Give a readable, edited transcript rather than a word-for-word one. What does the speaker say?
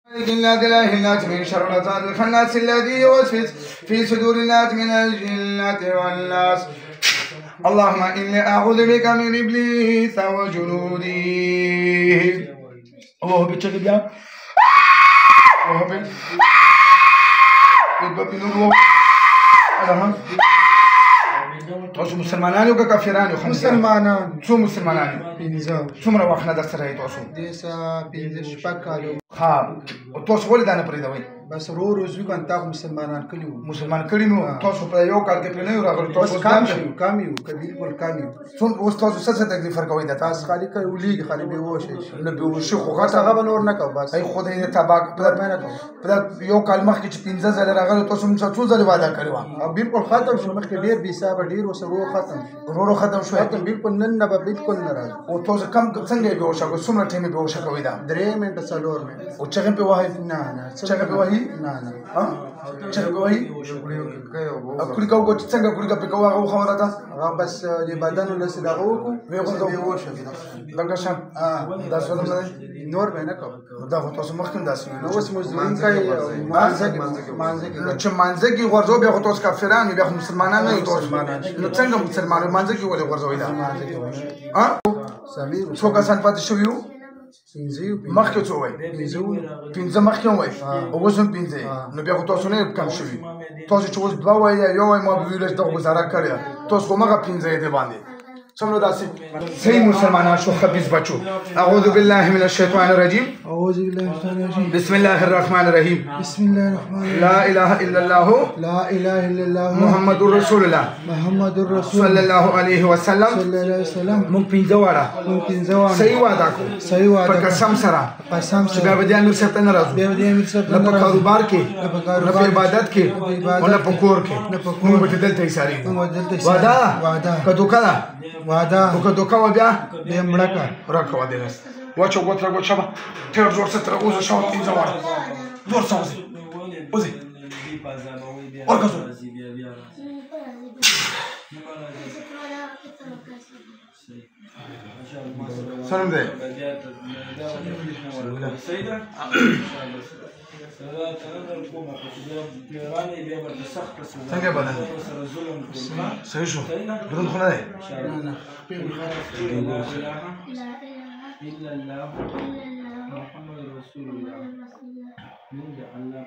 إله الناس من شر الوسواس الخناس الذي يوسوس في صدور الناس من الجنة والناس. اللهم إني أعوذ بك من إبليس وجنوده. الله بيتشكل يا الله بيتشكل تاسو مسلمانان یو که کافران یو؟ مسلمانان. څو مسلمانان یو؟ 15. څومره وخت نه درسره یې تاسو؟ دې 15 کال. ها تاسو ولې دا نه پرېږدوئ؟ بس ورو ورو ځو کنه تا مسلمانان کړي وو. مسلمان کړي نو تاسو په یو کال کې پرې نه یو راغلي؟ تاسو کم یو که بالکل کم یو. اوس تاسو څه تکلیف ورکوئ د تاسو؟ خالي که ولیږي خالي بېهوشه شي. نه بېهوشي خو بس هغه به نور نه کوو. بس ای خدای دې تباه په یو کال مخکې چې 15 ځله راغلي تاسو موږ څو ځلې وعده کړې وه؟ بالکل ختم شو. مخکې ډېر بې حسابه ډېر اوس ورو ختم شو. ورو ختم شو. بالکل نن نه به بالکل نه راځي. او تاسو کم څنګه یې بېهوشه کوئ؟ څومره ټایم یې بېهوشه کوئ دا؟ 3 منټه 4 منټه. او چغې پې وهئ؟ نه چغې پې وهئ؟ نه چغې پې وهئ؟ کړي کوو چې څنګه کړي پې کوو هغه خبره ده؟ هغه بس د بدن ولسې دغه وکړو بېهوشه لکه شم داسې ولم نه دی؟ نور به نه کوو. دا خو تاسو مخکې هم داسې ویل. اوس مزدوري کوي مانځه کې چې مانځه کې غورځو بیا خو تاسو کافران یو بیا خو مسلمانان نه یو تاسو. نو څنګه مسلمان مانځه کې ولې غورځوئ دا؟ څو کسان پاتې شوي وو؟ مخکې څو وایي؟ 15 مخکې هم وایي او اوس هم 15. نو بیا خو تاسو نه کم شوي. تاسو چې اوس 2 وایي یا 1 وایي ما به ویل چې دغه گزاره کړې ده. تاسو خو مغه 15 یې دې باندې څومره داسې صحیح مسلمانان شو خبیث بچو. اعوذ بالله من الشیطان الرجیم. اعوذ بالله من الشیطان الرجیم. بسم الله الرحمن الرحیم. بسم الله الرحمن الرحیم. لا اله الا الله. لا اله الا الله. محمد رسول الله. محمد رسول صلی الله علیه وسلم. صلی الله علیه وسلم. موږ 15 واړه صحیح وعده کوو. صحیح وعده په قسم سره چې بیا به دې امیر صاحب ته نه راځو. بیا دې امیر صاحب ته نه په کاروبار کې نه په عبادت کې او نه په کور کې. موږ به دلته ایسارېږو. وعده که دوکه ده؟ وعده که دوکه وه بیا بیا مړه کړه. راکوه دې لس واچو ګوتره ګوت شبه ټېر زور څه تر اوسه شاوه 15 واړه زور څه وځي وځي ورکه زور سلام دی څنګه بدن صحیح شو؟ دروند خو نه دی؟ محمد رسول الله من الله